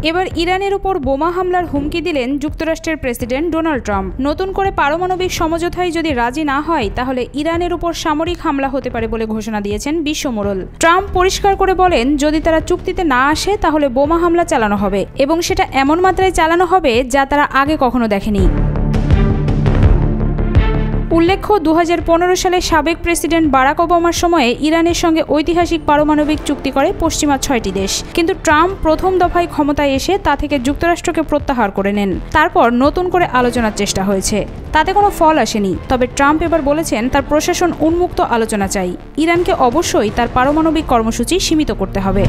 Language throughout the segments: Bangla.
এবার ইরানের উপর বোমা হামলার হুমকি দিলেন যুক্তরাষ্ট্রের প্রেসিডেন্ট ডোনাল্ড ট্রাম্প। নতুন করে পারমাণবিক সমঝোতায় যদি রাজি না হয় তাহলে ইরানের উপর সামরিক হামলা হতে পারে বলে ঘোষণা দিয়েছেন বিশ্বমোড়ল। ট্রাম্প পরিষ্কার করে বলেন, যদি তারা চুক্তিতে না আসে তাহলে বোমা হামলা চালানো হবে এবং সেটা এমন মাত্রায় চালানো হবে যা তারা আগে কখনো দেখেনি। উল্লেখ্য, 2015 সালে সাবেক প্রেসিডেন্ট বারাক ওবামার সময়ে ইরানের সঙ্গে ঐতিহাসিক পারমাণবিক চুক্তি করে পশ্চিমা 6টি দেশ, কিন্তু ট্রাম্প প্রথম দফায় ক্ষমতায় এসে তা থেকে যুক্তরাষ্ট্রকে প্রত্যাহার করে নেন। তারপর নতুন করে আলোচনার চেষ্টা হয়েছে, তাতে কোনো ফল আসেনি। তবে ট্রাম্প এবার বলেছেন তার প্রশাসন উন্মুক্ত আলোচনা চাই। ইরানকে অবশ্যই তার পারমাণবিক কর্মসূচি সীমিত করতে হবে।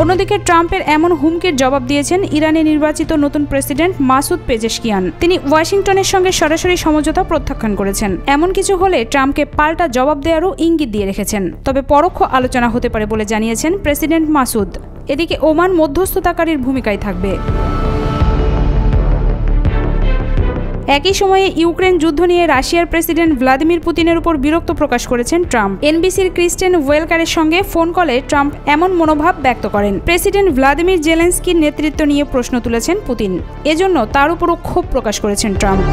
অন্যদিকে ট্রাম্পের এমন হুমকির জবাব দিয়েছেন ইরানে নির্বাচিত নতুন প্রেসিডেন্ট মাসুদ পেজেশকিয়ান। তিনি ওয়াশিংটনের সঙ্গে সরাসরি সমঝোতা প্রত্যাখ্যান করেছেন। এমন কিছু হলে ট্রাম্পকে পাল্টা জবাব দেওয়ারও ইঙ্গিত দিয়ে রেখেছেন। তবে পরোক্ষ আলোচনা হতে পারে বলে জানিয়েছেন প্রেসিডেন্ট মাসুদ। এদিকে ওমান মধ্যস্থতাকারীর ভূমিকায় থাকবে। একই সময়ে ইউক্রেন যুদ্ধ নিয়ে রাশিয়ার প্রেসিডেন্ট ভ্লাদিমির পুতিনের উপর বিরক্ত প্রকাশ করেছেন ট্রাম্প। এনবিসির ক্রিস্টেন ওয়েলকারের সঙ্গে ফোন কলে ট্রাম্প এমন মনোভাব ব্যক্ত করেন। প্রেসিডেন্ট ভ্লাদিমির জেলেনস্কির নেতৃত্ব নিয়ে প্রশ্ন তুলেছেন পুতিন, এজন্য তার উপরও ক্ষোভ প্রকাশ করেছেন ট্রাম্প।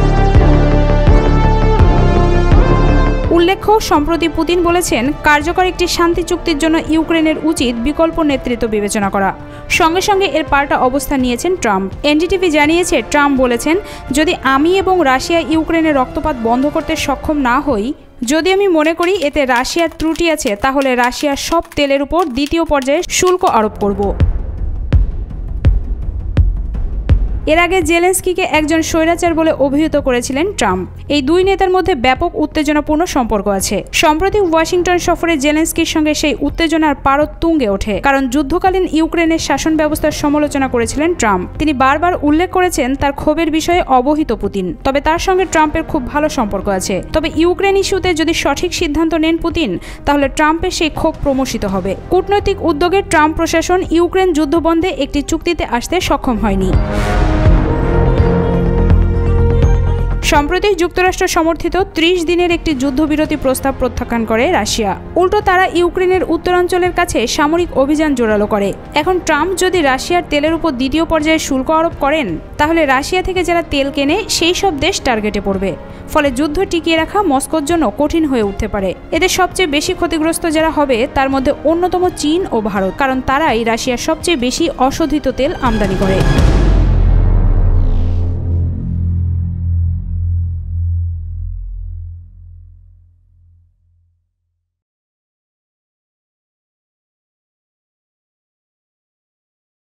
উল্লেখ্য, সম্প্রতি পুতিন বলেছেন, কার্যকর একটি শান্তি চুক্তির জন্য ইউক্রেনের উচিত বিকল্প নেতৃত্ব বিবেচনা করা। সঙ্গে সঙ্গে এর পাল্টা অবস্থান নিয়েছেন ট্রাম্প। এনডিটিভি জানিয়েছে, ট্রাম্প বলেছেন, যদি আমি এবং রাশিয়া ইউক্রেনের রক্তপাত বন্ধ করতে সক্ষম না হই, যদি আমি মনে করি এতে রাশিয়ার ত্রুটি আছে, তাহলে রাশিয়ার সব তেলের উপর দ্বিতীয় পর্যায়ে শুল্ক আরোপ করব। এর আগে জেলেনস্কিকে একজন স্বৈরাচার বলে অভিহিত করেছিলেন ট্রাম্প। এই দুই নেতার মধ্যে ব্যাপক উত্তেজনাপূর্ণ সম্পর্ক আছে। সম্প্রতি ওয়াশিংটন সফরে জেলেনস্কির সঙ্গে সেই উত্তেজনার পারদ তুঙ্গে ওঠে, কারণ যুদ্ধকালীন ইউক্রেনের শাসন ব্যবস্থার সমালোচনা করেছিলেন ট্রাম্প। তিনি বারবার উল্লেখ করেছেন তার ক্ষোভের বিষয়ে অবহিত পুতিন। তবে তার সঙ্গে ট্রাম্পের খুব ভালো সম্পর্ক আছে। তবে ইউক্রেন ইস্যুতে যদি সঠিক সিদ্ধান্ত নেন পুতিন, তাহলে ট্রাম্পের সেই ক্ষোভ প্রমোশিত হবে। কূটনৈতিক উদ্যোগে ট্রাম্প প্রশাসন ইউক্রেন যুদ্ধবন্ধে একটি চুক্তিতে আসতে সক্ষম হয়নি। সম্প্রতি যুক্তরাষ্ট্র সমর্থিত 30 দিনের একটি যুদ্ধবিরতি প্রস্তাব প্রত্যাখ্যান করে রাশিয়া। উল্টো তারা ইউক্রেনের উত্তরাঞ্চলের কাছে সামরিক অভিযান জোরালো করে। এখন ট্রাম্প যদি রাশিয়ার তেলের উপর দ্বিতীয় পর্যায়ে শুল্ক আরোপ করেন, তাহলে রাশিয়া থেকে যারা তেল কেনে সেই সব দেশ টার্গেটে পড়বে। ফলে যুদ্ধ টিকিয়ে রাখা মস্কোর জন্য কঠিন হয়ে উঠতে পারে। এতে সবচেয়ে বেশি ক্ষতিগ্রস্ত যারা হবে তার মধ্যে অন্যতম চীন ও ভারত, কারণ তারাই রাশিয়ার সবচেয়ে বেশি অশোধিত তেল আমদানি করে।